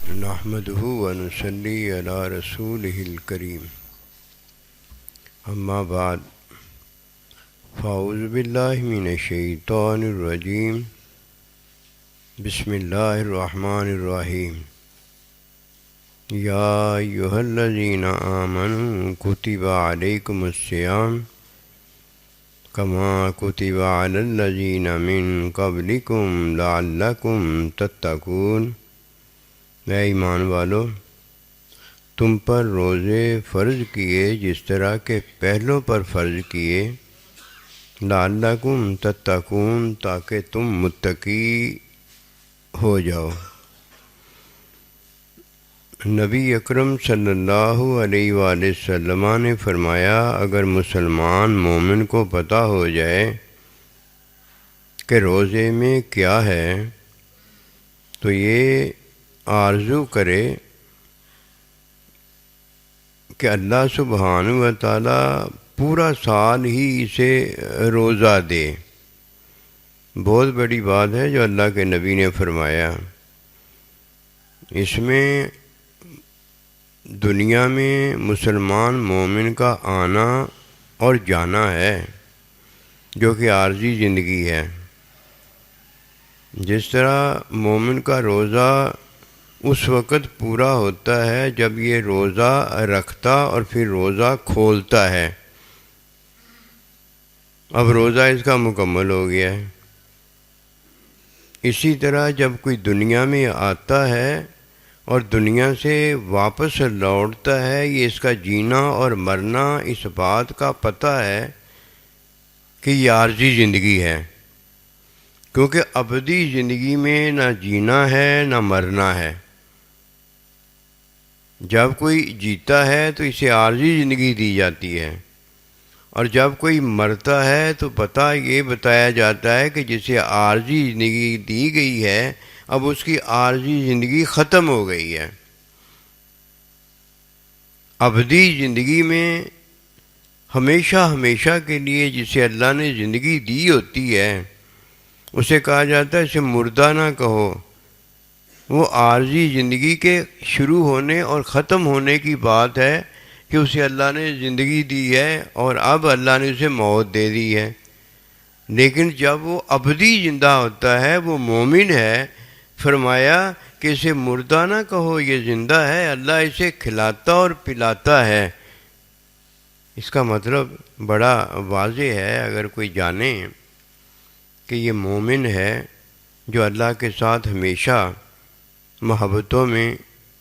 نحمده ونصلي على رسوله الكريم اما بعد فاعوذ باللہ من الشیطان الرجیم بسم اللہ الرحمن الرحیم یا ایھا الذین آمنوا کتب علیکم الصیام کما کتب علی الذین من قبلکم لعلکم تتقون۔ اے ایمان والو، تم پر روزے فرض کیے جس طرح کے پہلوں پر فرض کیے، لعلکم تتقون، تاکہ تم متقی ہو جاؤ۔ نبی اکرم صلی اللہ علیہ وآلہ وسلم نے فرمایا، اگر مسلمان مومن کو پتہ ہو جائے کہ روزے میں کیا ہے تو یہ آرزو کرے کہ اللہ سبحانہ و تعالیٰ پورا سال ہی اسے روزہ دے۔ بہت بڑی بات ہے جو اللہ کے نبی نے فرمایا۔ اس میں دنیا میں مسلمان مومن کا آنا اور جانا ہے، جو کہ عارضی زندگی ہے۔ جس طرح مومن کا روزہ اس وقت پورا ہوتا ہے جب یہ روزہ رکھتا اور پھر روزہ کھولتا ہے۔ اب روزہ اس کا مکمل ہو گیا ہے۔ اسی طرح جب کوئی دنیا میں آتا ہے اور دنیا سے واپس لوٹتا ہے، یہ اس کا جینا اور مرنا اس بات کا پتہ ہے کہ یہ عارضی زندگی ہے، کیونکہ ابدی زندگی میں نہ جینا ہے نہ مرنا ہے۔ جب کوئی جیتا ہے تو اسے عارضی زندگی دی جاتی ہے، اور جب کوئی مرتا ہے تو یہ بتایا جاتا ہے کہ جسے عارضی زندگی دی گئی ہے اب اس کی عارضی زندگی ختم ہو گئی ہے۔ ابدی زندگی میں ہمیشہ کے لیے جسے اللہ نے زندگی دی ہوتی ہے اسے کہا جاتا ہے اسے مردہ نہ کہو۔ وہ عارضی زندگی کے شروع ہونے اور ختم ہونے کی بات ہے کہ اسے اللہ نے زندگی دی ہے اور اب اللہ نے اسے موت دے دی ہے۔ لیکن جب وہ ابدی زندہ ہوتا ہے، وہ مومن ہے، فرمایا کہ اسے مردہ نہ کہو، یہ زندہ ہے، اللہ اسے کھلاتا اور پلاتا ہے۔ اس کا مطلب بڑا واضح ہے۔ اگر کوئی جانے کہ یہ مومن ہے جو اللہ کے ساتھ ہمیشہ محبتوں میں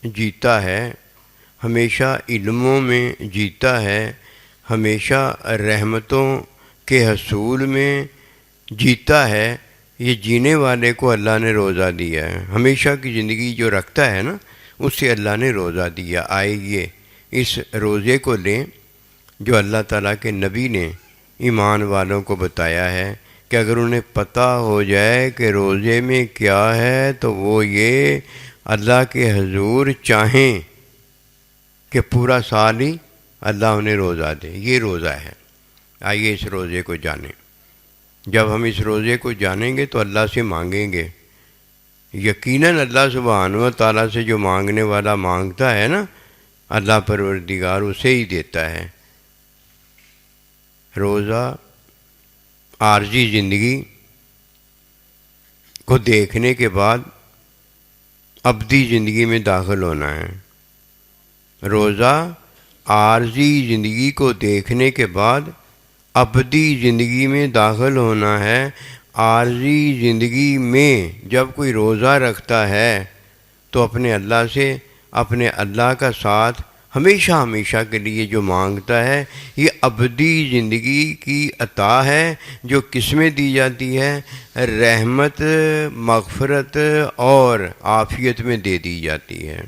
جیتا ہے، ہمیشہ علموں میں جیتا ہے، ہمیشہ رحمتوں کے حصول میں جیتا ہے، یہ جینے والے کو اللہ نے روزہ دیا ہے۔ ہمیشہ کی زندگی جو رکھتا ہے نا، اس سے اللہ نے روزہ دیا۔ آئیے اس روزے کو لیں جو اللہ تعالیٰ کے نبی نے ایمان والوں کو بتایا ہے کہ اگر انہیں پتہ ہو جائے کہ روزے میں کیا ہے تو وہ یہ اللہ کے حضور چاہیں کہ پورا سال ہی اللہ انہیں روزہ دے۔ یہ روزہ ہے۔ آئیے اس روزے کو جانیں۔ جب ہم اس روزے کو جانیں گے تو اللہ سے مانگیں گے۔ یقیناً اللہ سبحانہ و تعالیٰ سے جو مانگنے والا مانگتا ہے نا، اللہ پروردگار اسے ہی دیتا ہے۔ روزہ عارضی زندگی کو دیکھنے کے بعد ابدی زندگی میں داخل ہونا ہے۔ روزہ عارضی زندگی کو دیکھنے کے بعد ابدی زندگی میں داخل ہونا ہے۔ عارضی زندگی میں جب کوئی روزہ رکھتا ہے تو اپنے اللہ کا ساتھ ہمیشہ کے لیے جو مانگتا ہے، یہ ابدی زندگی کی عطا ہے جو کس میں دی جاتی ہے؟ رحمت، مغفرت اور عافیت میں دے دی جاتی ہے۔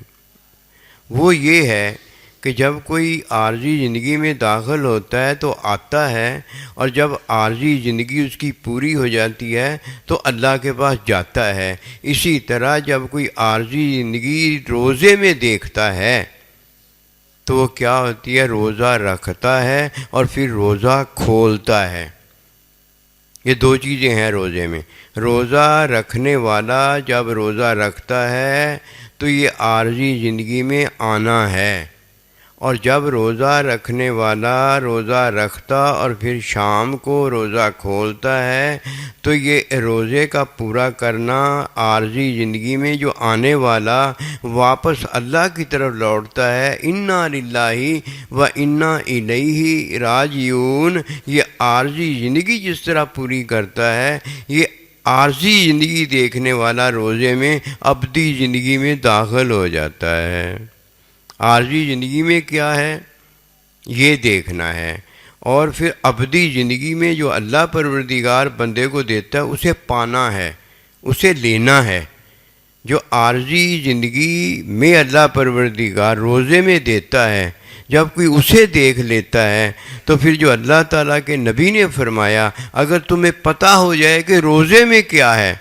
وہ یہ ہے کہ جب کوئی عارضی زندگی میں داخل ہوتا ہے تو آتا ہے، اور جب عارضی زندگی اس کی پوری ہو جاتی ہے تو اللہ کے پاس جاتا ہے۔ اسی طرح جب کوئی عارضی زندگی روزے میں دیکھتا ہے تو وہ کیا ہوتی ہے؟ روزہ رکھتا ہے اور پھر روزہ کھولتا ہے۔ یہ دو چیزیں ہیں روزے میں۔ روزہ رکھنے والا جب روزہ رکھتا ہے تو یہ عارضی زندگی میں آنا ہے۔ اور جب روزہ رکھنے والا روزہ رکھتا اور پھر شام کو روزہ کھولتا ہے تو یہ روزے کا پورا کرنا عارضی زندگی میں جو آنے والا واپس اللہ کی طرف لوٹتا ہے، انا للہ و انا الیہ راجعون، یہ عارضی زندگی جس طرح پوری کرتا ہے، یہ عارضی زندگی دیکھنے والا روزے میں ابدی زندگی میں داخل ہو جاتا ہے۔ عارضی زندگی میں کیا ہے یہ دیکھنا ہے، اور پھر ابدی زندگی میں جو اللہ پروردگار بندے کو دیتا ہے اسے پانا ہے، اسے لینا ہے۔ جو عارضی زندگی میں اللہ پروردگار روزے میں دیتا ہے، جب کوئی اسے دیکھ لیتا ہے تو پھر جو اللہ تعالیٰ کے نبی نے فرمایا، اگر تمہیں پتہ ہو جائے کہ روزے میں کیا ہے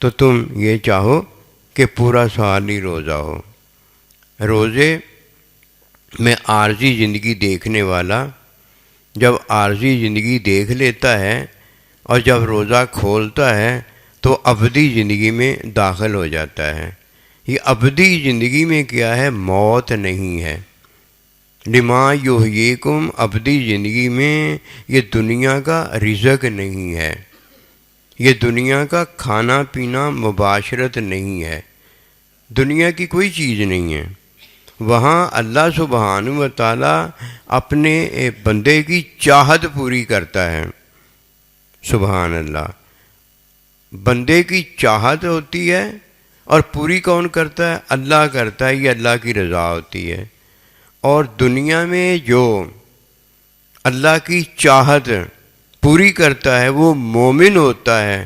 تو تم یہ چاہو کہ پورا سال ہی روزہ ہو۔ روزے میں عارضی زندگی دیکھنے والا جب عارضی زندگی دیکھ لیتا ہے اور جب روزہ کھولتا ہے تو ابدی زندگی میں داخل ہو جاتا ہے۔ یہ ابدی زندگی میں کیا ہے؟ موت نہیں ہے۔ لما یحییکم، ابدی زندگی میں یہ دنیا کا رزق نہیں ہے، یہ دنیا کا کھانا پینا مباشرت نہیں ہے، دنیا کی کوئی چیز نہیں ہے۔ وہاں اللہ سبحانہ و تعالیٰ اپنے بندے کی چاہت پوری کرتا ہے۔ سبحان اللہ، بندے کی چاہت ہوتی ہے اور پوری کون کرتا ہے؟ اللہ کرتا ہے، یہ اللہ کی رضا ہوتی ہے۔ اور دنیا میں جو اللہ کی چاہت پوری کرتا ہے وہ مومن ہوتا ہے،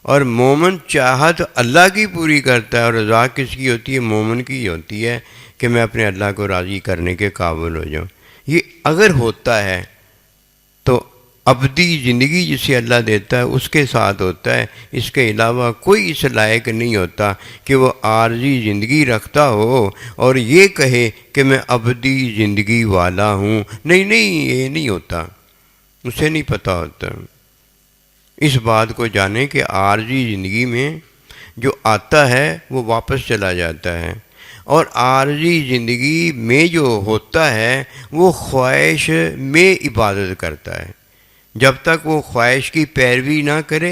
اور مومن چاہت اللہ کی پوری کرتا ہے، اور رضا کس کی ہوتی ہے؟ مومن کی ہوتی ہے کہ میں اپنے اللہ کو راضی کرنے کے قابل ہو جاؤں۔ یہ اگر ہوتا ہے تو ابدی زندگی جسے اللہ دیتا ہے اس کے ساتھ ہوتا ہے، اس کے علاوہ کوئی اس لائق نہیں ہوتا کہ وہ عارضی زندگی رکھتا ہو اور یہ کہے کہ میں ابدی زندگی والا ہوں۔ نہیں، یہ نہیں ہوتا، اسے نہیں پتہ ہوتا۔ اس بات کو جانیں کہ عارضی زندگی میں جو آتا ہے وہ واپس چلا جاتا ہے، اور عارضی زندگی میں جو ہوتا ہے وہ خواہش میں عبادت کرتا ہے۔ جب تک وہ خواہش کی پیروی نہ کرے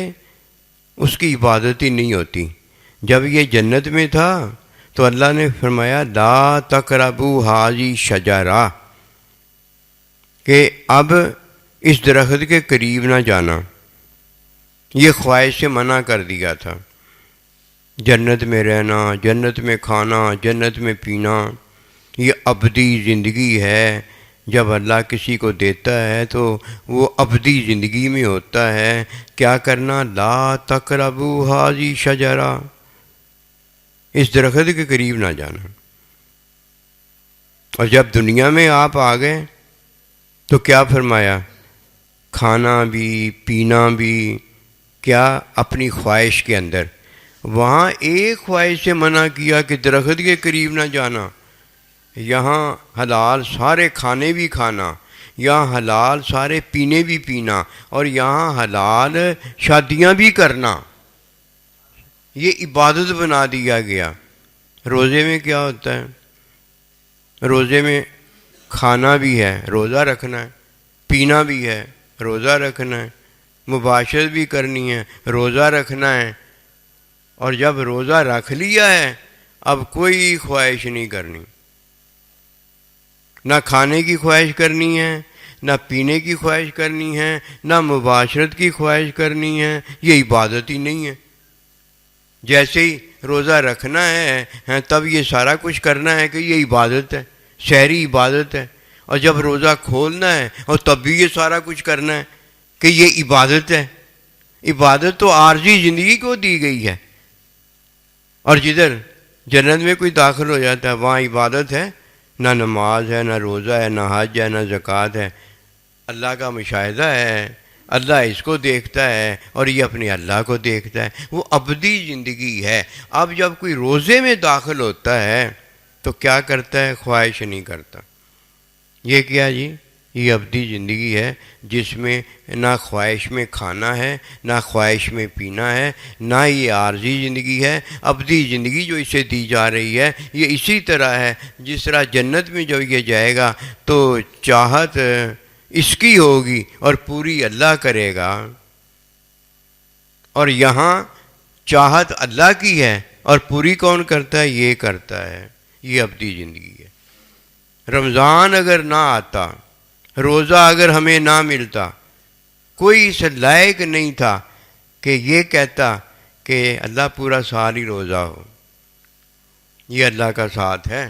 اس کی عبادت ہی نہیں ہوتی۔ جب یہ جنت میں تھا تو اللہ نے فرمایا لا تقربوا ھذہ شجرہ، کہ اب اس درخت کے قریب نہ جانا، یہ خواہش سے منع کر دیا تھا۔ جنت میں رہنا، جنت میں کھانا، جنت میں پینا، یہ ابدی زندگی ہے۔ جب اللہ کسی کو دیتا ہے تو وہ ابدی زندگی میں ہوتا ہے۔ کیا کرنا؟ لا تقربوا ھذہ شجرہ، اس درخت کے قریب نہ جانا۔ اور جب دنیا میں آپ آ گئے تو کیا فرمایا؟ کھانا بھی پینا بھی، کیا؟ اپنی خواہش کے اندر۔ وہاں ایک خواہش سے منع کیا کہ درخت کے قریب نہ جانا، یہاں حلال سارے کھانے بھی کھانا، یہاں حلال سارے پینے بھی پینا، اور یہاں حلال شادیاں بھی کرنا، یہ عبادت بنا دیا گیا۔ روزے میں کیا ہوتا ہے؟ روزے میں کھانا بھی ہے، روزہ رکھنا ہے، پینا بھی ہے، روزہ رکھنا ہے، مباشرت بھی کرنی ہے، روزہ رکھنا ہے۔ اور جب روزہ رکھ لیا ہے اب کوئی خواہش نہیں کرنی، نہ کھانے کی خواہش کرنی ہے، نہ پینے کی خواہش کرنی ہے، نہ مباشرت کی خواہش کرنی ہے، یہ عبادت ہی نہیں ہے۔ جیسے ہی روزہ رکھنا ہے تب یہ سارا کچھ کرنا ہے کہ یہ عبادت ہے، شہری عبادت ہے، اور جب روزہ کھولنا ہے اور تب بھی یہ سارا کچھ کرنا ہے کہ یہ عبادت ہے۔ عبادت تو عارضی زندگی کو دی گئی ہے، اور جدھر جنت میں کوئی داخل ہو جاتا ہے وہاں عبادت ہے، نہ نماز ہے، نہ روزہ ہے، نہ حج ہے، نہ زکوٰۃ ہے۔ اللہ کا مشاہدہ ہے، اللہ اس کو دیکھتا ہے اور یہ اپنے اللہ کو دیکھتا ہے، وہ ابدی زندگی ہے۔ اب جب کوئی روزے میں داخل ہوتا ہے تو کیا کرتا ہے؟ خواہش نہیں کرتا۔ یہ کیا جی؟ یہ ابدی زندگی ہے جس میں نہ خواہش میں کھانا ہے، نہ خواہش میں پینا ہے، نہ یہ عارضی زندگی ہے۔ ابدی زندگی جو اسے دی جا رہی ہے یہ اسی طرح ہے جس طرح جنت میں جب یہ جائے گا تو چاہت اس کی ہوگی اور پوری اللہ کرے گا، اور یہاں چاہت اللہ کی ہے اور پوری کون کرتا ہے؟ یہ کرتا ہے۔ یہ ابدی زندگی ہے۔ رمضان اگر نہ آتا، روزہ اگر ہمیں نہ ملتا، کوئی اس لائق نہیں تھا کہ یہ کہتا کہ اللہ پورا سال ہی روزہ ہو۔ یہ اللہ کا ساتھ ہے۔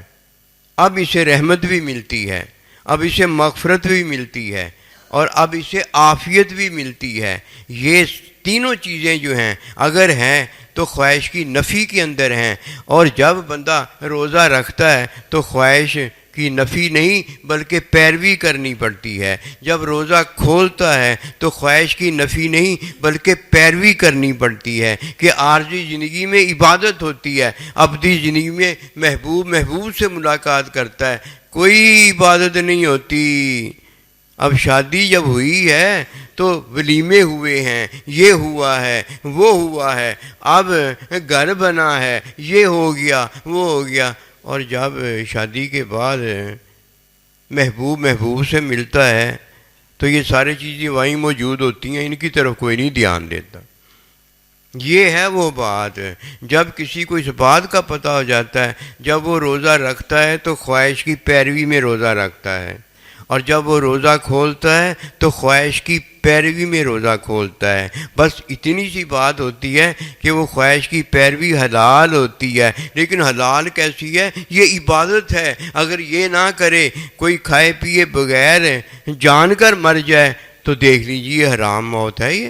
اب اسے رحمت بھی ملتی ہے، اب اسے مغفرت بھی ملتی ہے، اور اب اسے عافیت بھی ملتی ہے۔ یہ تینوں چیزیں جو ہیں اگر ہیں تو خواہش کی نفی کے اندر ہیں، اور جب بندہ روزہ رکھتا ہے تو خواہش کی نفی نہیں بلکہ پیروی کرنی پڑتی ہے۔ جب روزہ کھولتا ہے تو خواہش کی نفی نہیں بلکہ پیروی کرنی پڑتی ہے کہ عارضی زندگی میں عبادت ہوتی ہے، ابدی زندگی میں محبوب سے ملاقات کرتا ہے، کوئی عبادت نہیں ہوتی۔ اب شادی جب ہوئی ہے تو ولیمے ہوئے ہیں، یہ ہوا ہے، وہ ہوا ہے، اب گھر بنا ہے، یہ ہو گیا، وہ ہو گیا، اور جب شادی کے بعد محبوب سے ملتا ہے تو یہ ساری چیزیں وہیں موجود ہوتی ہیں، ان کی طرف کوئی نہیں دھیان دیتا۔ یہ ہے وہ بات۔ جب کسی کو اس بات کا پتہ ہو جاتا ہے، جب وہ روزہ رکھتا ہے تو خواہش کی پیروی میں روزہ رکھتا ہے، اور جب وہ روزہ کھولتا ہے تو خواہش کی پیروی میں روزہ کھولتا ہے۔ بس اتنی سی بات ہوتی ہے کہ وہ خواہش کی پیروی حلال ہوتی ہے، لیکن حلال کیسی ہے؟ یہ عبادت ہے۔ اگر یہ نہ کرے، کوئی کھائے پیے بغیر جان کر مر جائے تو دیکھ لیجیے حرام موت ہے۔ یہ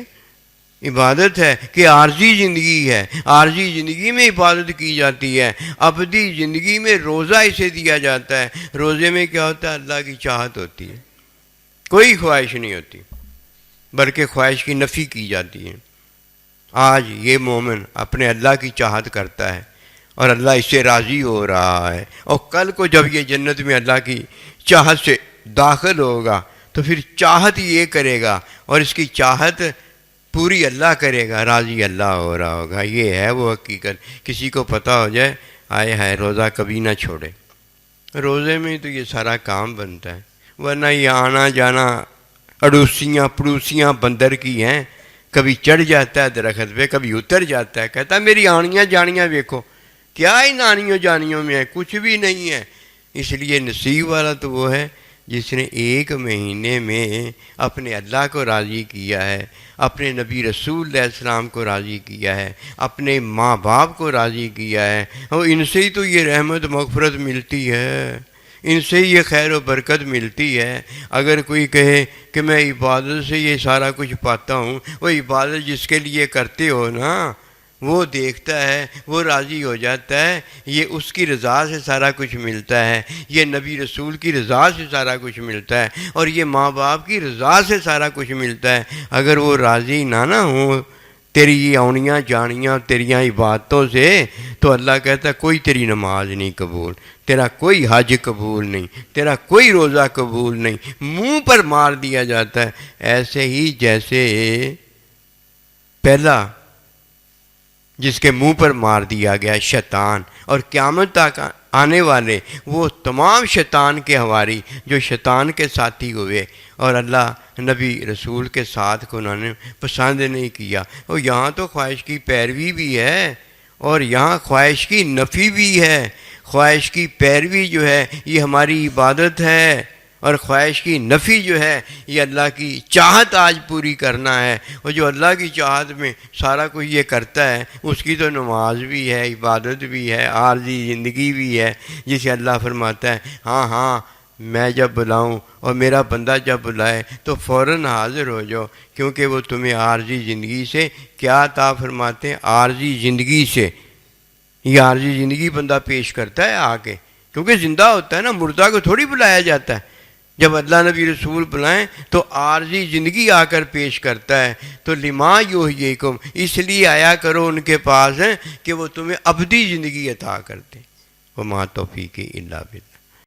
عبادت ہے کہ عارضی زندگی ہے، عارضی زندگی میں عبادت کی جاتی ہے۔ ابدی زندگی میں روزہ اسے دیا جاتا ہے۔ روزے میں کیا ہوتا ہے؟ اللہ کی چاہت ہوتی ہے، کوئی خواہش نہیں ہوتی بلکہ خواہش کی نفی کی جاتی ہے۔ آج یہ مومن اپنے اللہ کی چاہت کرتا ہے اور اللہ اس سے راضی ہو رہا ہے، اور کل کو جب یہ جنت میں اللہ کی چاہت سے داخل ہوگا تو پھر چاہت یہ کرے گا اور اس کی چاہت پوری اللہ کرے گا، راضی اللہ ہو رہا ہوگا۔ یہ ہے وہ حقیقت۔ کسی کو پتہ ہو جائے آئے ہائے روزہ کبھی نہ چھوڑے۔ روزے میں تو یہ سارا کام بنتا ہے، ورنہ یہ آنا جانا اڑوسیاں پڑوسیاں بندر کی ہیں۔ کبھی چڑھ جاتا ہے درخت پہ، کبھی اتر جاتا ہے، کہتا ہے میری آنیاں جانیاں دیکھو۔ کیا ان آنیوں جانیوں میں ہے؟ کچھ بھی نہیں ہے۔ اس لیے نصیب والا تو وہ ہے جس نے ایک مہینے میں اپنے اللہ کو راضی کیا ہے، اپنے نبی رسول علیہ السلام کو راضی کیا ہے، اپنے ماں باپ کو راضی کیا ہے، اور ان سے ہی تو یہ رحمت مغفرت ملتی ہے، ان سے ہی یہ خیر و برکت ملتی ہے۔ اگر کوئی کہے کہ میں عبادت سے یہ سارا کچھ پاتا ہوں، وہ عبادت جس کے لیے کرتے ہو نا وہ دیکھتا ہے، وہ راضی ہو جاتا ہے، یہ اس کی رضا سے سارا کچھ ملتا ہے، یہ نبی رسول کی رضا سے سارا کچھ ملتا ہے، اور یہ ماں باپ کی رضا سے سارا کچھ ملتا ہے۔ اگر وہ راضی نہ ہوں تیری یہ آنیاں جانیاں تیریاں عبادتوں سے، تو اللہ کہتا ہے کوئی تیری نماز نہیں قبول، تیرا کوئی حج قبول نہیں، تیرا کوئی روزہ قبول نہیں، منہ پر مار دیا جاتا ہے۔ ایسے ہی جیسے پہلا جس کے منہ پر مار دیا گیا شیطان، اور قیامت تک آنے والے وہ تمام شیطان کے حواری جو شیطان کے ساتھی ہوئے اور اللہ نبی رسول کے ساتھ کو انہوں نے پسند نہیں کیا۔ اور یہاں تو خواہش کی پیروی بھی ہے اور یہاں خواہش کی نفی بھی ہے۔ خواہش کی پیروی جو ہے یہ ہماری عبادت ہے، اور خواہش کی نفی جو ہے یہ اللہ کی چاہت آج پوری کرنا ہے۔ اور جو اللہ کی چاہت میں سارا کچھ یہ کرتا ہے اس کی تو نماز بھی ہے، عبادت بھی ہے، عارضی زندگی بھی ہے، جسے اللہ فرماتا ہے ہاں میں جب بلاؤں اور میرا بندہ جب بلائے تو فوراً حاضر ہو جاؤ، کیونکہ وہ تمہیں عارضی زندگی سے کیا عطا فرماتے ہیں؟ عارضی زندگی سے۔ یہ عارضی زندگی بندہ پیش کرتا ہے آ کے، کیونکہ زندہ ہوتا ہے نا، مردہ کو تھوڑی بلایا جاتا ہے۔ جب اللہ نبی رسول بلائیں تو عارضی زندگی آ کر پیش کرتا ہے۔ تو لما یحییکم، اس لیے آیا کرو ان کے پاس کہ وہ تمہیں ابدی زندگی عطا کرتے۔ وما توفیقی الا باللہ۔